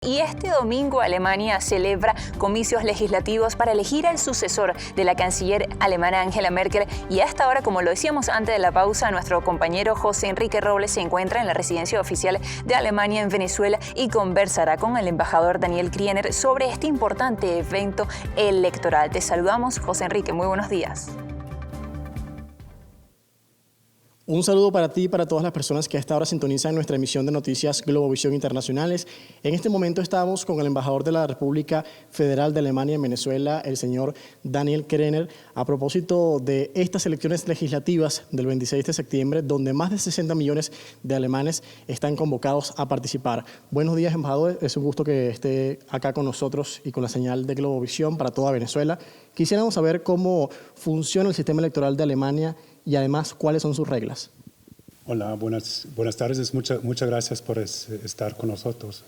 Y este domingo Alemania celebra comicios legislativos para elegir al sucesor de la canciller alemana Angela Merkel. Y hasta ahora, como lo decíamos antes de la pausa, nuestro compañero José Enrique Robles se encuentra en la residencia oficial de Alemania en Venezuela y conversará con el embajador Daniel Kriener sobre este importante evento electoral. Te saludamos, José Enrique, muy buenos días. Un saludo para ti y para todas las personas que a esta hora sintonizan nuestra emisión de noticias Globovisión Internacionales. En este momento estamos con el embajador de la República Federal de Alemania en Venezuela, el señor Daniel Kriener, a propósito de estas elecciones legislativas del 26 de septiembre, donde más de 60 millones de alemanes están convocados a participar. Buenos días, embajador. Es un gusto que esté acá con nosotros y con la señal de Globovisión para toda Venezuela. Quisiéramos saber cómo funciona el sistema electoral de Alemania y además, ¿cuáles son sus reglas? Hola, buenas tardes. Muchas gracias por estar con nosotros.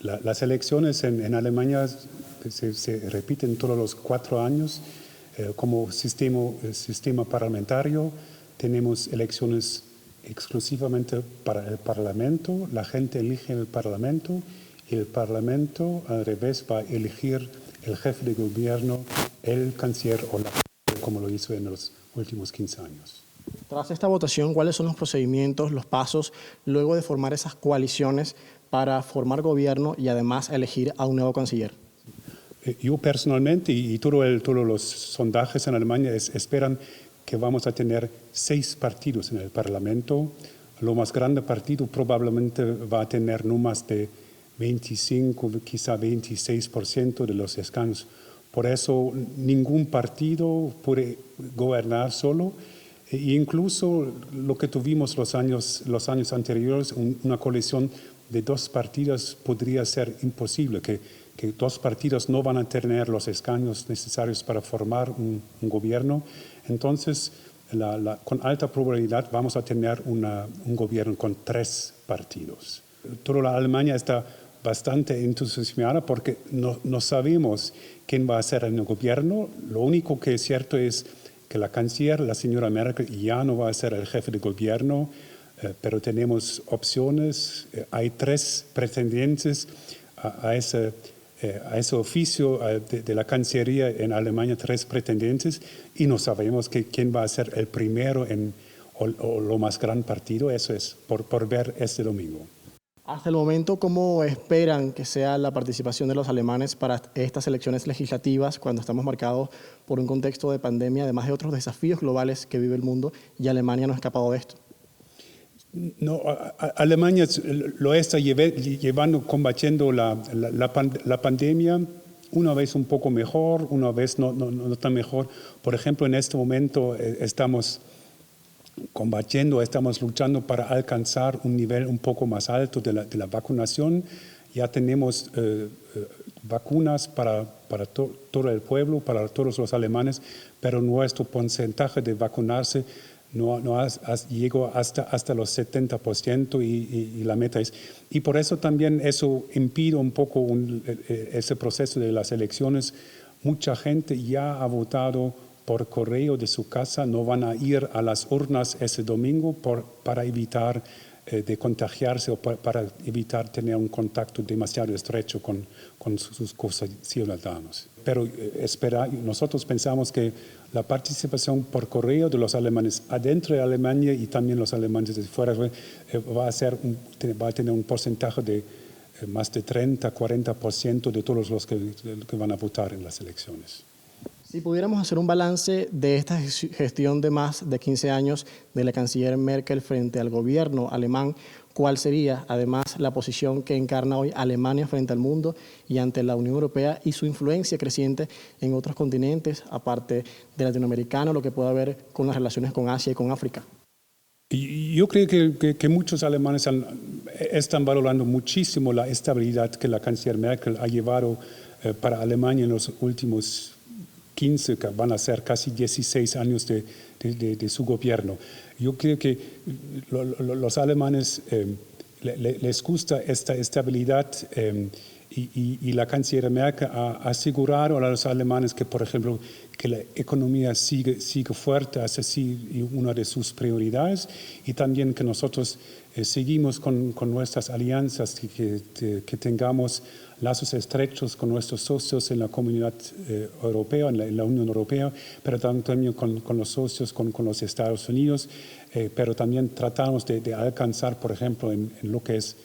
Las elecciones en Alemania se repiten todos los 4 años. Como sistema parlamentario tenemos elecciones exclusivamente para el Parlamento. La gente elige el Parlamento y el Parlamento, al revés, va a elegir el jefe de gobierno, el canciller o la como lo hizo en los últimos 15 años. Tras esta votación, ¿cuáles son los procedimientos, los pasos, luego de formar esas coaliciones para formar gobierno y además elegir a un nuevo canciller? Yo personalmente y todos los sondajes en Alemania esperan que vamos a tener 6 partidos en el Parlamento. Lo más grande partido probablemente va a tener no más de 25, quizá 26% de los escaños. Por eso ningún partido puede gobernar solo. E incluso lo que tuvimos los años anteriores, una coalición de 2 partidos podría ser imposible, que 2 partidos no van a tener los escaños necesarios para formar un gobierno. Entonces, con alta probabilidad vamos a tener un gobierno con 3 partidos. Toda la Alemania está bastante entusiasmada porque no sabemos quién va a ser en el gobierno. Lo único que es cierto es que la canciller, la señora Merkel, ya no va a ser el jefe de gobierno, pero tenemos opciones. Hay 3 pretendientes a ese oficio de la Cancillería en Alemania, 3 pretendientes, y no sabemos quién va a ser el primero o lo más gran partido. Eso es por ver este domingo. Hasta el momento, ¿cómo esperan que sea la participación de los alemanes para estas elecciones legislativas cuando estamos marcados por un contexto de pandemia, además de otros desafíos globales que vive el mundo, y Alemania no ha escapado de esto? No, Alemania lo está llevando, combatiendo la pandemia, una vez un poco mejor, una vez no tan mejor. Por ejemplo, en este momento estamos luchando para alcanzar un nivel un poco más alto de la vacunación. Ya tenemos vacunas para todo el pueblo, para todos los alemanes, pero nuestro porcentaje de vacunarse no llegó hasta los 70% y la meta es. Y por eso también eso impide un poco ese proceso de las elecciones. Mucha gente ya ha votado por correo de su casa, no van a ir a las urnas ese domingo para evitar de contagiarse o para evitar tener un contacto demasiado estrecho con sus conciudadanos. Pero nosotros pensamos que la participación por correo de los alemanes adentro de Alemania y también los alemanes de fuera va a tener un porcentaje de más de 30-40% de todos los que van a votar en las elecciones. Si pudiéramos hacer un balance de esta gestión de más de 15 años de la canciller Merkel frente al gobierno alemán, ¿cuál sería además la posición que encarna hoy Alemania frente al mundo y ante la Unión Europea y su influencia creciente en otros continentes, aparte de latinoamericano, lo que pueda haber con las relaciones con Asia y con África? Yo creo que muchos alemanes están valorando muchísimo la estabilidad que la canciller Merkel ha llevado para Alemania en los últimos 15, que van a ser casi 16 años de su gobierno. Yo creo que los alemanes les gusta esta estabilidad y la canciller Merkel ha asegurado a los alemanes que, por ejemplo, que la economía sigue fuerte, es así una de sus prioridades, y también que nosotros seguimos con nuestras alianzas, que tengamos lazos estrechos con nuestros socios en la comunidad europea, en la Unión Europea, pero también con los socios, con los Estados Unidos, pero también tratamos de alcanzar, por ejemplo, en lo que es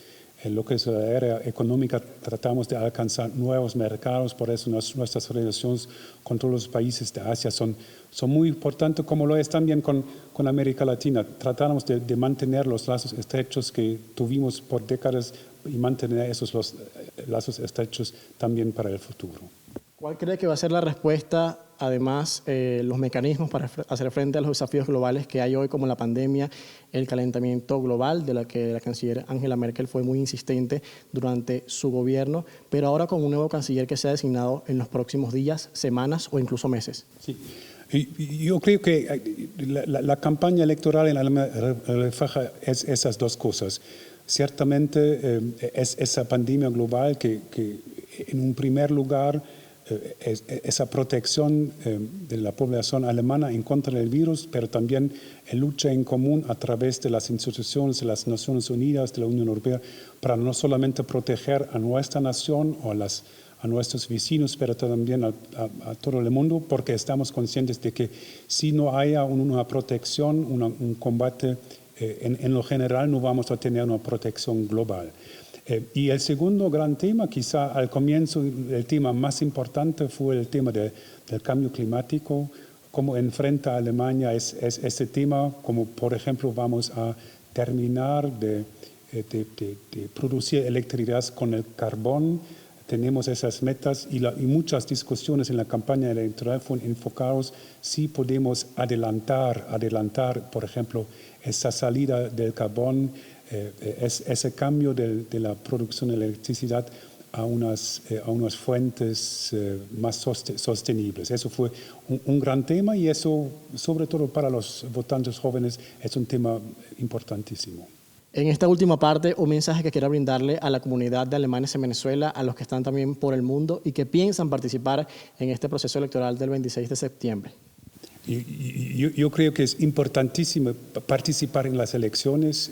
la área económica, tratamos de alcanzar nuevos mercados. Por eso nuestras relaciones con todos los países de Asia son muy importantes, como lo es también con América Latina. Tratamos de mantener los lazos estrechos que tuvimos por décadas y mantener esos lazos estrechos también para el futuro. ¿Cuál cree que va a ser la respuesta, además, los mecanismos para hacer frente a los desafíos globales que hay hoy, como la pandemia, el calentamiento global, de la que la canciller Angela Merkel fue muy insistente durante su gobierno, pero ahora con un nuevo canciller que se ha designado en los próximos días, semanas o incluso meses? Sí. Yo creo que la campaña electoral en Alemania refleja esas dos cosas. Ciertamente es esa pandemia global que en un primer lugar, esa protección de la población alemana en contra del virus, pero también la lucha en común a través de las instituciones de las Naciones Unidas, de la Unión Europea, para no solamente proteger a nuestra nación o a nuestros vecinos, pero también a todo el mundo, porque estamos conscientes de que si no haya una protección, un combate, en lo general no vamos a tener una protección global. Y el segundo gran tema, quizá al comienzo el tema más importante fue el tema del cambio climático, cómo enfrenta Alemania este tema, como por ejemplo vamos a terminar de producir electricidad con el carbón. Tenemos esas metas y muchas discusiones en la campaña electoral fueron enfocados si podemos adelantar, por ejemplo, esa salida del carbón, ese cambio de la producción de electricidad a unas fuentes más sostenibles. Eso fue un gran tema y eso, sobre todo para los votantes jóvenes, es un tema importantísimo. En esta última parte, un mensaje que quiera brindarle a la comunidad de alemanes en Venezuela, a los que están también por el mundo y que piensan participar en este proceso electoral del 26 de septiembre. Yo creo que es importantísimo participar en las elecciones,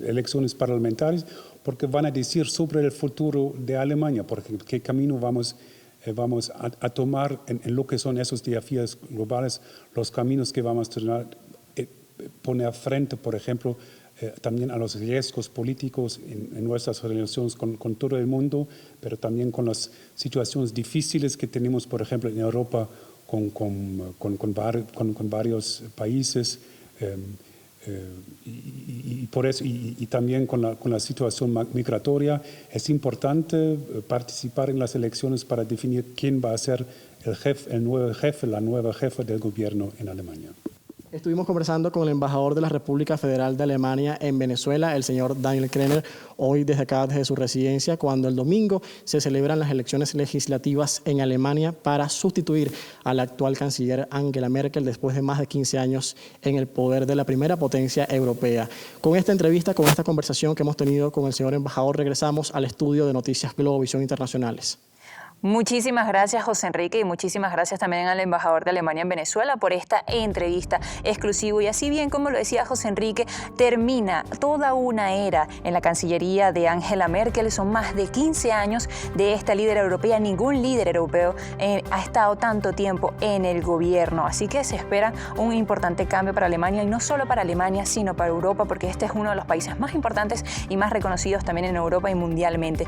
elecciones parlamentarias, porque van a decir sobre el futuro de Alemania, porque qué camino vamos a tomar en lo que son esos desafíos globales, los caminos que vamos a poner frente, por ejemplo, también a los riesgos políticos en nuestras relaciones con todo el mundo, pero también con las situaciones difíciles que tenemos, por ejemplo, en Europa, con varios países, y por eso, y también con la situación migratoria. Es importante participar en las elecciones para definir quién va a ser el nuevo jefe, la nueva jefa del gobierno en Alemania. Estuvimos conversando con el embajador de la República Federal de Alemania en Venezuela, el señor Daniel Krenner, hoy desde su residencia, cuando el domingo se celebran las elecciones legislativas en Alemania para sustituir a la actual canciller Angela Merkel después de más de 15 años en el poder de la primera potencia europea. Con esta entrevista, con esta conversación que hemos tenido con el señor embajador, regresamos al estudio de Noticias Globovisión Internacionales. Muchísimas gracias, José Enrique, y muchísimas gracias también al embajador de Alemania en Venezuela por esta entrevista exclusiva. Y así bien, como lo decía José Enrique, termina toda una era en la Cancillería de Angela Merkel. Son más de 15 años de esta líder europea. Ningún líder europeo ha estado tanto tiempo en el gobierno. Así que se espera un importante cambio para Alemania, y no solo para Alemania, sino para Europa, porque este es uno de los países más importantes y más reconocidos también en Europa y mundialmente.